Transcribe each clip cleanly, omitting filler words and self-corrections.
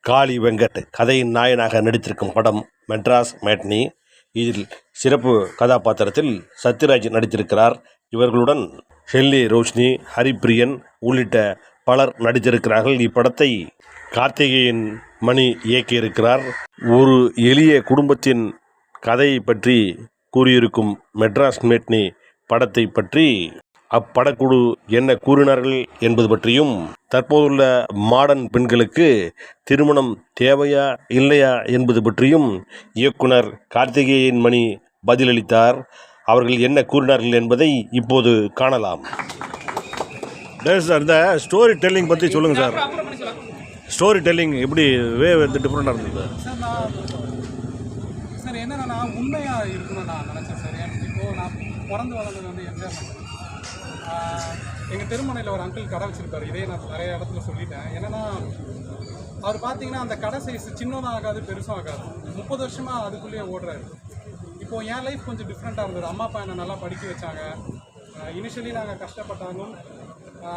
காளி வெங்கட் கதையின் நாயனாக நடித்திருக்கும் படம் மெட்ராஸ் மேட்னி. இதில் சிறப்பு கதாபாத்திரத்தில் சத்யராஜ் நடித்திருக்கிறார். இவர்களுடன் ஷெல்லி ரோஷினி, ஹரிப்பிரியன் உள்ளிட்ட பலர் நடித்திருக்கிறார்கள். இப்படத்தை கார்த்திகேயன் மணி இயக்கியிருக்கிறார். ஒரு எளிய குடும்பத்தின் கதையை பற்றி கூறியிருக்கும் மெட்ராஸ் மேட்னி படத்தை பற்றி அப்படக்குழு என்ன கூறினார்கள் என்பது பற்றியும், தற்போதுள்ள மாடர்ன் பெண்களுக்கு திருமணம் தேவையா இல்லையா என்பது பற்றியும் இயக்குனர் கார்த்திகேயன் மணி பதிலளித்தார். அவர்கள் என்ன கூறினார்கள் என்பதை இப்போது காணலாம். சார், இந்த ஸ்டோரி டெல்லிங் பற்றி சொல்லுங்கள் சார். ஸ்டோரி டெல்லிங் எப்படி டிஃப்ரெண்டாக இருந்தது சார்? என்னென்னா உண்மையாக இருக்கணும்னு நான் நினச்சேன் சார். இப்போது நான் பிறந்து வளர்ந்தது வந்து எம்ஜிஆர். எங்கள் திருமணையில் ஒரு அங்கிள் கடை வச்சுருப்பார். இதே நான் நிறைய இடத்துல சொல்லிட்டேன். என்னென்னா அவர் பார்த்தீங்கன்னா அந்த கடை சைஸ் சின்னதாக ஆகாது, பெருசும் ஆகாது. 30 வருஷமாக அதுக்குள்ளேயே ஓடுறாரு. இப்போது என் லைஃப் கொஞ்சம் டிஃப்ரெண்ட்டாக இருந்தது. அம்மா அப்பா என்னை நல்லா படிக்க வச்சாங்க. இனிஷியலி நாங்கள் கஷ்டப்பட்டாலும்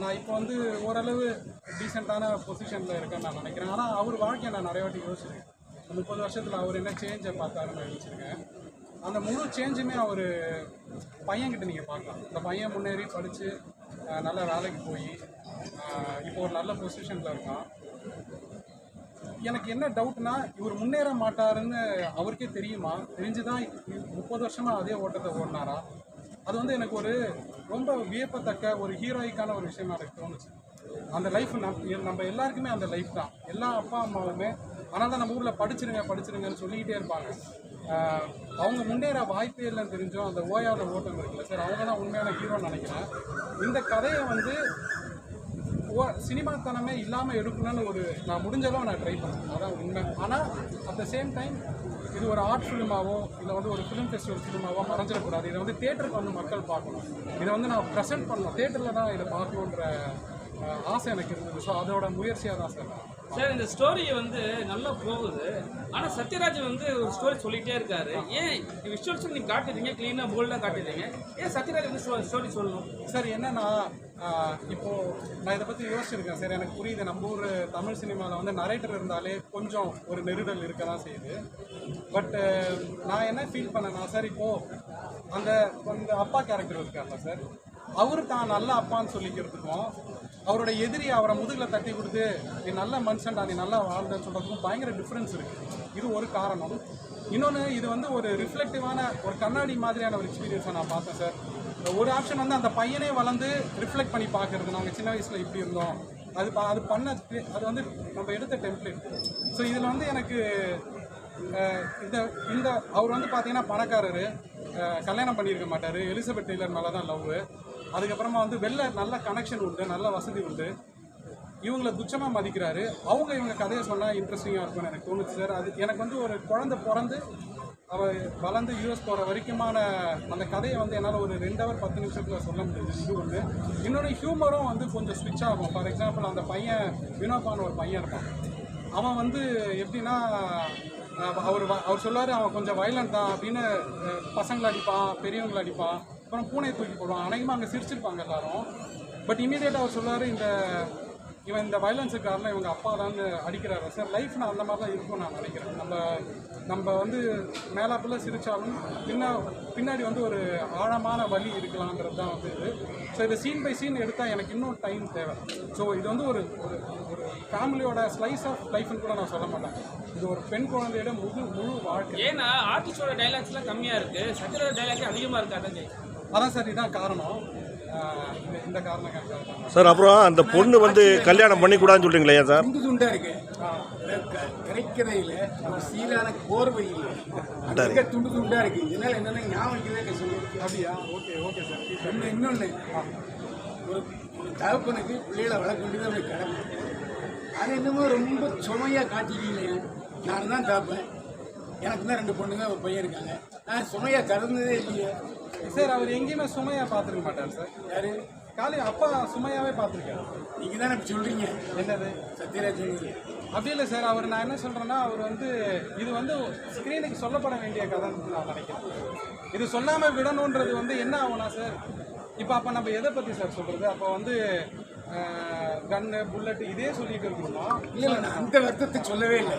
நான் இப்போ வந்து ஓரளவு டீசெண்டான பொசிஷனில் இருக்கேன்னு நான் நினைக்கிறேன். ஆனால் அவர் வாழ்க்கையை நான் நிறைய வாட்டி யோசிச்சிருக்கேன். 30 வருஷத்தில் அவர் என்ன சேஞ்சை பார்த்தாருன்னு யோசிச்சிருக்கேன். அந்த முழு சேஞ்சுமே அவர் பையன்கிட்ட நீங்கள் பார்க்கலாம். இந்த பையன் முன்னேறி படித்து நல்ல வேலைக்கு போய் இப்போ ஒரு நல்ல பொசிஷனில் இருக்கான். எனக்கு என்ன டவுட்னா, இவர் முன்னேற மாட்டாருன்னு அவருக்கே தெரியுமா? தெரிஞ்சு தான் 30 வருஷமாக அதே ஓட்டத்தை ஓடினாரா? அது வந்து எனக்கு ஒரு ரொம்ப வியப்பத்தக்க ஒரு ஹீரோயிக்கான ஒரு விஷயமா எனக்கு தோணுச்சு. அந்த லைஃப் நம்ம எல்லாருக்குமே அந்த லைஃப் தான். எல்லா அப்பா அம்மாவுமே ஆனால் தான் நம்ம ஊரில் படிச்சிருங்கன்னு சொல்லிக்கிட்டே இருப்பாங்க. அவங்க முன்னேற வாய்ப்பே இல்லைன்னு தெரிஞ்சோம் அந்த ஓயாத ஓட்டம் இருக்குல்ல சார், அவங்க தான் உண்மையான ஹீரோன்னு நினைக்கிறேன். இந்த கதையை வந்து சினிமாத்தனமே இல்லாமல் எடுக்கணும்னு நான் முடிஞ்சளவு நான் ட்ரை பண்ணேன். அதான் உண்மை. ஆனால் அட் த சேம் டைம் இது ஒரு ஆர்ட் ஃபிலிமாவோ இல்லை வந்து ஒரு ஃபிலிம் ஃபெஸ்டிவல் ஃபிலிமாவோ மறைஞ்சிடக்கூடாது. இதை வந்து தியேட்டருக்கு வந்து மக்கள் பார்க்கணும். இதை வந்து நான் ப்ரெசென்ட் பண்ணணும், தியேட்டரில் தான் இதை பார்க்கணுன்ற ஆசை எனக்கு இருந்தது. ஸோ அதோட முயற்சியாக தான் சார் இந்த ஸ்டோரியை வந்து நல்லா போகுது. ஆனால் சத்யராஜ் வந்து ஒரு ஸ்டோரி சொல்லிகிட்டே இருக்காரு. ஏன் விஷுவல்ஸ் நீங்கள் காட்டுறீங்க, க்ளீனாக போல்டாக காட்டுறீங்க, ஏன் சத்யராஜ் வந்து ஸ்டோரி சொல்லணும் சார்? என்னன்னா இப்போது நான் இதை பற்றி யோசிச்சிருக்கேன் சார். எனக்கு புரியுது, நம்ம ஊர் தமிழ் சினிமாவில் வந்து நரேட்டர் இருந்தாலே கொஞ்சம் ஒரு நெருடல் இருக்க தான் செய்யுது. பட் நான் என்ன ஃபீல் பண்ணேன்னா சார், இப்போது அந்த அப்பா கேரக்டர் இருக்கார்ல சார், அவர் தான் நல்ல அப்பான்னு சொல்லிக்கிறதுக்கும் அவரோட எதிரி அவரை முதுகில் தட்டி கொடுத்து நீ நல்ல மனுஷன்டா, நீ நல்லா வாழ்ந்தன்னு சொல்கிறதுக்கும் பயங்கர டிஃப்ரென்ஸ் இருக்குது. இது ஒரு காரணம். இன்னொன்று, இது வந்து ஒரு ரிஃப்ளெக்டிவான ஒரு கண்ணாடி மாதிரியான ஒரு எக்ஸ்பீரியன்ஸை நான் பார்த்தேன் சார். ஒரு ஆப்ஷன் வந்து அந்த பையனே வளர்ந்து ரிஃப்ளெக்ட் பண்ணி பார்க்குறது. நாங்கள் சின்ன வயசில் இப்படி இருந்தோம், அது பண்ண அது வந்து நம்ம எடுத்த டெம்ப்ளேட். ஸோ இதில் வந்து எனக்கு இந்த அவர் வந்து பார்த்தீங்கன்னா பணக்காரர், கல்யாணம் பண்ணியிருக்க மாட்டார், எலிசபெத் டெய்லர் மேலே தான் லவ். அதுக்கப்புறமா வந்து நல்ல கனெக்ஷன் உண்டு, நல்ல வசதி உண்டு, இவங்களை துச்சமாக மதிக்கிறாரு. இவங்க கதையை சொன்னால் இன்ட்ரெஸ்டிங்காக இருக்கும்னு எனக்கு தோணுச்சு சார். அது எனக்கு வந்து ஒரு குழந்தை பிறந்து அவர் வளர்ந்து யூஎஸ் போகிற வரைக்குமான அந்த கதையை வந்து என்னால் ஒரு 2 ஹவர் 10 நிமிஷத்தில் சொல்ல முடியுது. இது ஒன்று. இன்னொன்று, ஹியூமரும் வந்து கொஞ்சம் ஸ்விட்ச் ஆகும். ஃபார் எக்ஸாம்பிள், அந்த பையன் வினோபான்னு ஒரு பையன் இருப்பான். அவன் வந்து எப்படின்னா, அவர் சொல்லுவார் அவன் கொஞ்சம் வயலண்ட் தான் அப்படின்னு. பசங்களை அடிப்பான், பெரியவங்களை அடிப்பான், அப்புறம் பூனையை தூக்கி போடுவான். அனைக்குமா அங்கே சிரிச்சிருப்பாங்க எல்லாரும். பட் இமீடியட்டாக அவர் சொல்லுவார், இவன் இந்த வயலன்ஸுக்கு காரணம் இவங்க அப்பா தான் அடிக்கிறாரு சார். லைஃப்னா அந்த மாதிரி தான் இருக்கும்னு நான் நினைக்கிறேன். நம்ம வந்து மேலாப்பில் சிரித்தாலும் பின்னாடி வந்து ஒரு ஆழமான வலி இருக்கலாங்கிறது தான் வந்து இது. ஸோ இதை சீன் பை சீன் எடுத்தால் எனக்கு இன்னும் டைம் தேவை. ஸோ இது வந்து ஒரு ஒரு ஃபேமிலியோட ஸ்லைஸ் ஆஃப் லைஃப்னு கூட நான் சொல்ல மாட்டேன். இது ஒரு பெண் குழந்தையோட முழு வாழ்க்கை. ஏன்னா ஆர்டிஸ்டோட டைலாக்ஸ்லாம் கம்மியாக இருக்குது, சத்யராஜ் டைலாக்ஸ் அதிகமாக இருக்குது. அதான் சார், இதுதான் காரணம். இந்த காரணம் சார். அப்புறம் அந்த பொண்ணு வந்து கல்யாணம் பண்ணிக்கூடாதுன்னு சொல்றீங்களா சார்? துண்டா இருக்கு கிடைக்கிறதுல சீரான கோர்வை இல்லை, துண்டா இருக்கு. இதனால என்னன்னா ஞாபகம் சொல்லுங்க. அப்படியா? Okay sir. இன்னொன்று, ஒரு தகப்பனுக்கு பிள்ளைகளை வளர்க்க வேண்டியது அப்படி கிடக்கும். அது என்னமோ ரொம்ப சுமையாக காட்டிக்கிங்க. நான் தான் தகப்பேன், எனக்கு தான் 2 பொண்ணுங்க, ஒரு பையன் இருக்காங்க. நான் சுமையாக கறந்ததே இல்லையே சார். அவர் எங்கேயுமே சுமையாக பார்த்துருக்க மாட்டார் சார். யாரு? அப்பா சுமையாகவே பார்த்துருக்காரு. நீங்கள் தானே இப்படி சொல்கிறீங்க. என்னது? சத்யராஜ் அப்படி இல்லை சார். நான் என்ன சொல்கிறேன்னா, அவர் வந்து இது வந்து ஸ்க்ரீனுக்கு சொல்லப்பட வேண்டிய கதைன்னு நான் நினைக்கிறேன். இது சொல்லாமல் விடணுன்றது வந்து என்ன ஆகும்னா சார், அப்போ நம்ம எதை பற்றி சார் சொல்கிறது? அப்போ வந்து கன்னு புல்லட் இதே சொல்லிட்டு இருக்கணுமா? இல்லை நான் அந்த வருத்தத்தை சொல்லவே இல்லை.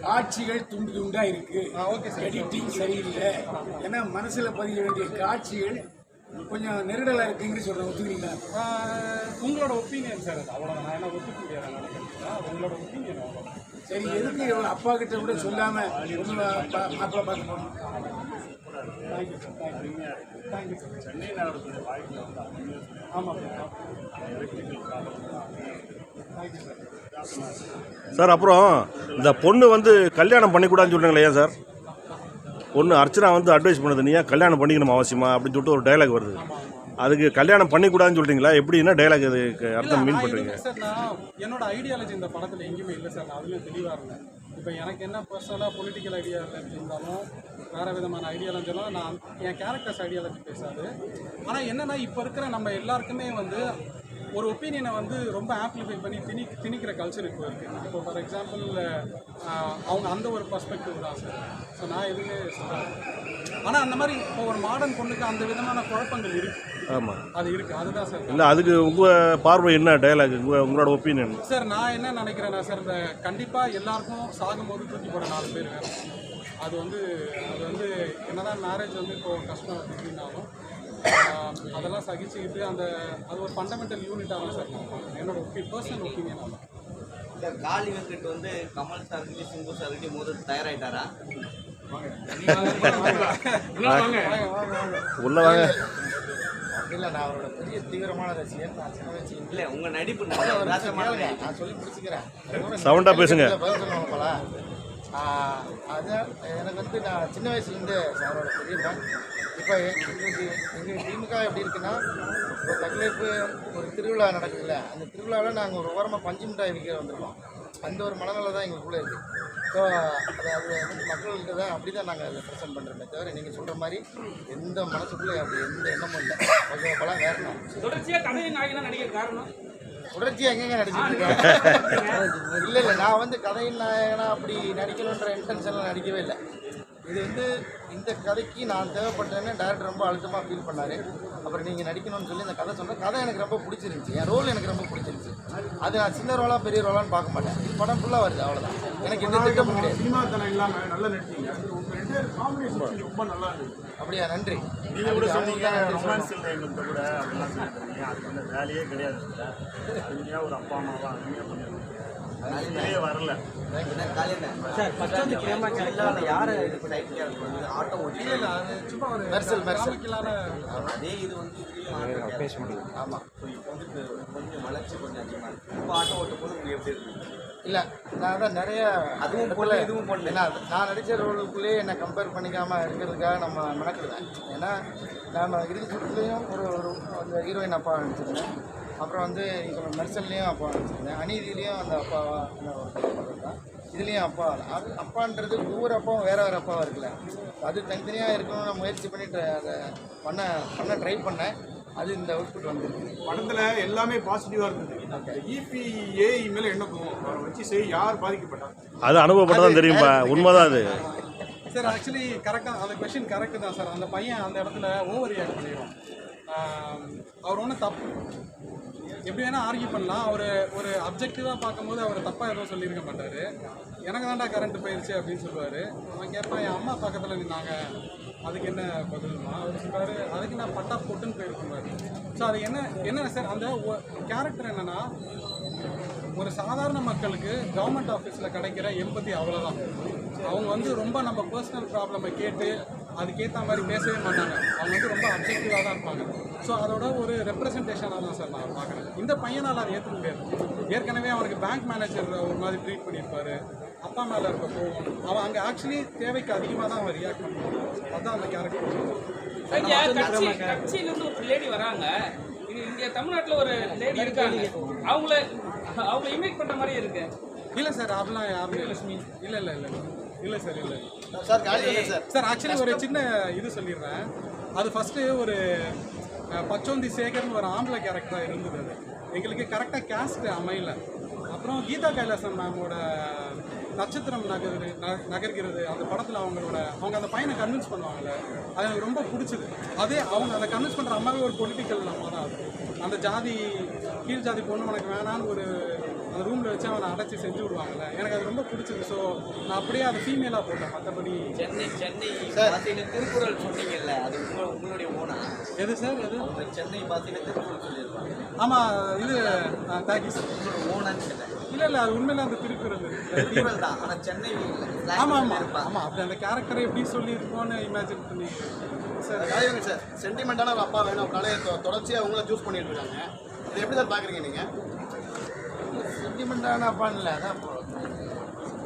காட்சிகள் துண்டு துண்டாக இருக்கு. Okay sir. எடிட்டிங் சரியில்லை. ஏன்னா மனசில் பதிய வேண்டிய காட்சிகள் கொஞ்சம் நெருடலாக இருக்குங்கன்னு சொல்கிறேன். ஒத்துக்கிறீங்களா? உங்களோட ஒப்பீனியன் சார், அது அவ்வளோதான். நான் என்ன ஒத்துக்க முடியாது நினைக்கிறேன். உங்களோட ஒப்பீனியன் அவ்வளோ. சரி, எதுக்கு அப்பா கிட்ட கூட சொல்லாமல் உங்களை மாப்பிள்ளை பார்க்க போகணும்? Thank you sir. Thank you sir. Chennai நகரத்துடைய வாய்ப்பில் வந்து ஆமாம் சார். Thank you sir. சார் அப்புறம் இந்த பொண்ணு வந்து கல்யாணம் பண்ணிக்கூடாதுன்னு சொல்கிறீங்களா ஏன் சார்? பொண்ணு அர்ச்சனா வந்து அட்வைஸ் பண்ணுது, நீ ஏன் கல்யாணம் பண்ணிக்கணும் அவசியமா அப்படின்னு சொல்லிட்டு ஒரு டைலாக் வருது. அதுக்கு கல்யாணம் பண்ணிக்கூடாதுன்னு சொல்கிறீங்களா? எப்படி என்ன டைலாக் அதுக்கு அர்த்தம் மீன் பண்ணுறீங்க? சார் நான் என்னோட ஐடியாலஜி இந்த படத்தில் எங்கேயுமே இல்லை சார். நான் அதுலேயும் தெளிவாக இருந்தேன். இப்போ எனக்கு என்ன பர்சனலாக பொலிட்டிக்கல் ஐடியாலஜி இருந்தாலும் வேறு விதமான ஐடியாலஜிலாம் நான் என் கேரக்டர்ஸ் ஐடியாலஜி பேசாது. ஆனால் என்னென்னா இப்போ இருக்கிற நம்ம எல்லாருக்குமே வந்து ஒரு ஒப்பீனியனை வந்து ரொம்ப ஆம்ப்ளிஃபை பண்ணி திணிக்கிற கல்ச்சர் இப்போ இருக்குது. இப்போ ஃபார் எக்ஸாம்பிள் அவங்க அந்த ஒரு பர்ஸ்பெக்டிவ் தான் சார். ஸோ நான் எதுவுமே சொல்கிறேன். ஆனால் அந்த மாதிரி இப்போ ஒரு மாடர்ன் பொண்ணுக்கு அந்த விதமான குழப்பங்கள் இருக்குது. ஆமாம், அது இருக்குது. அதுதான் சார். இல்லை அதுக்கு உங்கள் பார்வை என்ன டைலாக், உங்களோட ஒப்பீனியன்? சார் நான் என்ன நினைக்கிறேன்னா சார், இந்த கண்டிப்பாக எல்லாருக்கும் சாகும்போது தூக்கி போட 4 பேர் வேணும். அது வந்து என்னதான் மேரேஜ் வந்து இப்போ கஷ்டம் அப்படின்னாலும் அதெல்லாம் சகிச்சுக்கிட்டு அது ஒரு ஃபண்டமெண்டல் யூனிட்டாக தான் சார் என்னோட பர்சனல் ஒப்பீனியன். ஆகும் இந்த காளி வெங்கட் வந்து கமல் சார்கிட்டையும் சிம்பு சார்கிட்டையும் மோத தயாராகிட்டாரா? உள்ள வாங்க. இல்லை, நான் அவரோட பெரிய தீவிரமான ரசிகர். நான் சின்ன வயசு இல்லை, உங்கள் நடிப்பு நான் சொல்லி பிடிச்சிக்கிறேன். சவுண்டாக பேசுங்க. பதில் சொல்லுவாங்க போல. அது எனக்கு வந்து நான் சின்ன வயசுலேருந்து அவரோட பெரிய ஃபேன். இப்போ எங்கள் திமுக எப்படி இருக்குன்னா, இப்போ தகவலுக்கு ஒரு திருவிழா நடக்குதுல்ல, அந்த திருவிழாவில் நாங்கள் ஒரு ஓரமாக பஞ்சு மிட்டாய் விற்க வந்திருக்கோம். அந்த ஒரு மனநிலை தான் எங்களுக்குள்ளே இருக்குது. ஸோ அது வந்து மக்கள்கிட்ட தான் அப்படி தான் நாங்கள் அதை ப்ரெசென்ட் பண்ணுறோமே தவிர நீங்கள் சொல்கிற மாதிரி எந்த மனசுக்குள்ளே அப்படி எந்த எண்ணமும் இல்லை. ஓகே, அப்போலாம் வேறணும். தொடர்ச்சியாக கதையின் நாயகனா நடிக்க காரணம் தொடர்ச்சியாக எங்கெங்க நடிச்சிருக்கேன்? இல்லை, நான் வந்து கதையின் நாயகனா அப்படி நடிக்கணுன்ற இன்டென்ஷனில் நடிக்கவே இல்லை. இது வந்து இந்த கதைக்கு நான் தேவைப்பட்டேன்னு டேரக்டர் ரொம்ப அழுத்தமாக ஃபீல் பண்ணார். அப்புறம் நீங்கள் நடிக்கணும்னு சொல்லி இந்த கதை சொன்னேன். கதை எனக்கு ரொம்ப பிடிச்சிருந்துச்சி. என் ரோல் எனக்கு ரொம்ப பிடிச்சிருந்துச்சி. அது நான் சின்ன ரோலாக பெரிய ரோலான்னு பார்க்க மாட்டேன். படம் ஃபுல்லாக வருது, அவ்வளோதான். எனக்கு எந்த திட்டமும் கிடையாது. சினிமா தனம் இல்லாமல் நல்லா நடிச்சீங்க. காம்பினேஷன் ரொம்ப நல்லா இருந்துச்சு. அப்படியா? நன்றி. நீங்கள் கூட சொன்னீங்க ரொமான்ஸ் இல்லை எங்கள்கிட்ட கூட அப்படிலாம் சொல்லியிருந்தீங்க. அதுக்கு வந்து வேலையே கிடையாது. அருமையாக ஒரு அப்பா அம்மாவா அருமையாக பண்ணியிருக்கீங்க. வெளியே வரல சார். பச்சாந்தி கேமரா கேரக்டர் யாரை ஆட்டோ ஓட்டி சும்மா ஒரு மெர்சல் அதே இது வந்து பேச முடியும். ஆமாம். ஸோ இப்போ வந்து கொஞ்சம் வளர்ச்சி கொஞ்சம் அதிகமாக இருக்குது. இப்போ ஆட்டோ ஓட்டும் போது உங்களுக்கு எப்படி இருக்குது? இல்லை, நான் தான் நிறைய அதுவும் போல இதுவும் போடல. ஏன்னா நான் நடித்த ரோலுக்குள்ளேயே என்னை கம்பேர் பண்ணிக்காமல் இருக்கிறதுக்காக நம்ம மெனக்கிடுவேன். ஏன்னா நம்ம இறுதி சுற்றுலையும் ஒரு அந்த ஹீரோயின் அப்பா நடிச்சிருந்தேன். அப்புறம் வந்து இப்போ மெர்சல்லையும் அப்பா நடிச்சிருந்தேன். அநீதியிலையும் அந்த அப்பாவா தான். இதுலேயும் அப்பா. அது அப்பான்றது ஒவ்வொரு அப்பாவும் வேறு வேறு அப்பாவாக இருக்குல்ல. அது தனித்தனியாக இருக்கணும்னு நான் முயற்சி பண்ணிட்டு அதை பண்ண ட்ரை பண்ணேன். அது இந்த அவுட்புட் வந்துருக்கு. படத்தில் எல்லாமே பாசிட்டிவாக இருந்தது. EPA மேலே என்ன போகும் அவரை வச்சு செய்ய யார் பாதிக்கப்பட்டார்? அது அனுபவப்பட்டதான் தெரியும்பா, உண்மைதான் அது. சார் ஆக்சுவலி கரெக்டாக அந்த கொஷின் கரெக்டு தான் சார். அந்த பையன் அந்த இடத்துல ஓவர் ரியாக்ட் பண்ணிடுவான். அவர் ஒன்றும் தப்பு எப்படி வேணால் ஆர்கியூ பண்ணலாம். அவர் ஒரு அப்ஜெக்டிவாக பார்க்கும்போது அவர் தப்பாக எதுவும் சொல்லியிருக்க மாட்டார். எனக்கு தான்டா கரண்ட் போயிடுச்சு அப்படின்னு சொல்லுவார். அவன் கேட்பான், என் அம்மா பக்கத்தில் நின்னாங்க, அதுக்கு என்ன பதில்மா? அவர் சொல்கிறார், அதுக்கு நான் பட்டா போட்டுன்னு போயிருக்கேன். ஸோ அது என்ன சார், அந்த கேரக்டர் என்னென்னா, ஒரு சாதாரண மக்களுக்கு கவர்மெண்ட் ஆஃபீஸில் கிடைக்கிற எம்பத்தி அவ்வளோதான். அவங்க வந்து ரொம்ப நம்ம பர்சனல் ப்ராப்ளமை கேட்டு அதுக்கேற்ற மாதிரி பேசவே மாட்டாங்க. அவங்க வந்து ரொம்ப அப்ஜெக்டிவாக தான் இருப்பாங்க. ஸோ அதோட ஒரு ரெப்ரசன்டேஷனாக தான் சார் நான் பார்க்குறேன். இந்த பையனால் அதை ஏற்றுக்க முடியாது. ஏற்கனவே அவனுக்கு பேங்க் மேனேஜர் ஒரு மாதிரி ட்ரீட் பண்ணியிருப்பார். அப்பா மேலே இருக்க கோவம், அவன் அங்கே ஆக்சுவலி தேவைக்கு அதிகமாக தான் அவன் ரியாக்ட் பண்ணுவான். அதுதான் அந்த கேரக்டர். கட்சியிலேருந்து ஒரு லேடி வராங்க. இங்கே தமிழ்நாட்டில் ஒரு லேடி இருக்காங்க. அவங்கள இன்வைட் பண்ணுற மாதிரியே இருக்கு. இல்லை சார், அப்படிலாம் யாருமே லட்சுமி இல்லை சார். இல்லை சார் ஆக்சுவலி ஒரு சின்ன இது சொல்லிடுறேன். அது ஃபஸ்ட்டு ஒரு பச்சோந்தி சேகர்னு ஒரு ஆம்பளை கேரக்டராக இருந்தது. அது எங்களுக்கு கரெக்டாக கேஸ்ட் அமையல. அப்புறம் கீதா கைலாசன் மேமோட நட்சத்திரம் நகர்கிறது அந்த படத்தில் அவங்க அந்த பையனை கன்வின்ஸ் பண்ணுவாங்கல்ல, அது எனக்கு ரொம்ப பிடிச்சிது. அதே அவங்க அதை கன்வின்ஸ் பண்ணுற அம்மாவே ஒரு பொலிட்டிக்கல் அம்மா தான். அது அந்த ஜாதி கீழ் ஜாதி பொண்ணு உனக்கு வேணான்னு ஒரு அந்த ரூமில் வச்சு அவனை அடைச்சி செஞ்சு விடுவாங்கல்ல, எனக்கு அது ரொம்ப பிடிச்சது. ஸோ நான் அப்படியே அதை ஃபீமேலாக போட்டேன். மற்றபடி சென்னை பாசையில் திருக்குறள் சொன்னீங்கல்ல, அது உங்களுடைய ஓனா? எது சார் எது? உங்க சென்னை பாசையில் திருக்குறள் சொல்லியிருப்பாங்க. ஆமாம், இது தேங்க்யூ சார். உங்களோட ஓனான்னு கேட்டேன். இல்லை அது உண்மையில அந்த திருக்குறள். திருக்குறள் தான், ஆனால் சென்னை ஆமாம் ஆமாம் ஆமாம், அப்படி அந்த கேரக்டரை எப்படி சொல்லியிருக்கோன்னு இமேஜின் பண்ணி சார். தலைவருங்க சார், சென்டிமெண்ட்டான ஒரு அப்பா வேணும் அப்படின்னாலே தொடர்ச்சியாக அவங்கள சூஸ் பண்ணிட்டு இருக்காங்க. இதை எப்படி சார் பார்க்குறீங்க நீங்கள்? சென்டிமெண்ட்டான அப்பான்னு இல்லை, அதான்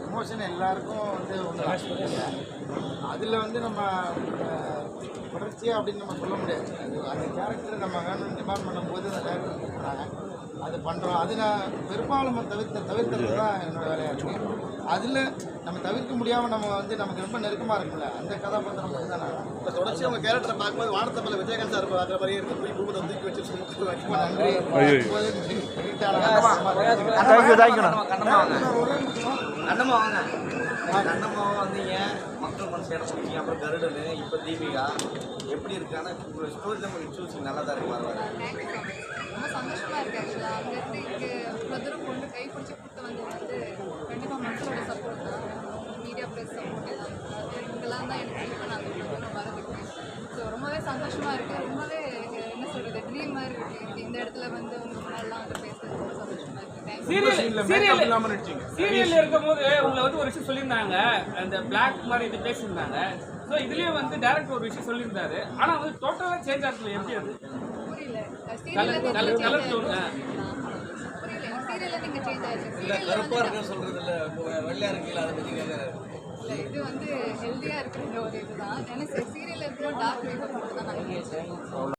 எமோஷன் எல்லாருக்கும் வந்து ஒன்று. அதில் வந்து நம்ம தொடர்ச்சியாக அப்படின்னு நம்ம சொல்ல முடியாது. அது அந்த கேரக்டர் நம்ம வேணும்னு டிமாண்ட் பண்ணும்போது அந்த கேரக்டர் கொடுக்குறாங்க, அது பண்ணுறோம். அது நான் பெரும்பாலும் தவிர்த்தது தான் என்னோடய வேலையாக இருக்கும். அதில் நம்ம தவிர்க்க முடியாமல் நம்ம வந்து நமக்கு ரொம்ப நெருக்கமாக இருக்குல்ல, அந்த கதாபாத்திரம் மட்டும் தான். இப்போ தொடர்ச்சி அவங்க கேரக்டரை பார்க்கும்போது வானத்தப்பல விஜயகாந்த் சார் பார்க்குற மாதிரியே இருக்குது. போய் குடும்பத்தை தூக்கி வச்சு ரொம்ப நன்றி. கண்ணம்மா வாங்க. கண்ணம்மாவை வந்தீங்க, மக்கள் மனசு இடம் பிடிச்சிங்க, அப்புறம் கருடனு, இப்போ தீபிகா எப்படி இருக்கான்னு உங்களோட ஸ்டோரி தான் கொஞ்சம் சூஸ் நல்லா தான் இருக்கு. ரொம்ப சந்தோஷமாக இருக்குது. ஆக்சுவலாக அங்கேருந்து இங்கே இவ்வளோ தூரம் கொண்டு கை பிடிச்சி கூட்டு வந்து கண்டிப்பாக மக்களோட சப்போர்ட் தான், மீடியா ப்ரெஸ் சப்போர்ட் எல்லாம் இங்கெல்லாம் தான் எனக்கு ஹெல்ப் பண்ணாங்க இவ்வளோ தூரம் வரதுக்கு. ஸோ ரொம்பவே சந்தோஷமாக இருக்குது. ரொம்பவே என்ன சொல்கிறது, ட்ரீம் மாதிரி இருக்குது. இந்த இடத்துல வந்து உங்கள் முன்னாடிலாம் வந்து பேசுறது ரொம்ப சந்தோஷமாக இருக்குது. சீரியல்ல இருக்கும்போது உங்களை வந்து ஒரு விஷயம் சொல்லியிருந்தாங்க, அந்த பிளாக் மாதிரி இது பேசியிருந்தாங்க. ஸோ இதுலயே வந்து டேரக்டர் ஒரு விஷயம் சொல்லியிருந்தாரு, ஆனா வந்து டோட்டலாக சேஞ்ச் ஆகுது. எப்படி அது? புரியல. Colour tone. புரியல, சீரியலில் நீங்கள் சேஞ்ச் ஆயிடுச்சு. கருப்பாக இருக்குன்னு சொல்கிறது இல்லை, வெள்ளையாக இருக்குல்ல, அதை பற்றி கேட்குறாரு. இல்லை, இது வந்து ஹெல்த்தியாக இருக்கிற ஒரு இதுதான். ஏன்னா சீரியலில் இருக்கிற டார்க் மேக்கப் மட்டும் தான் நான்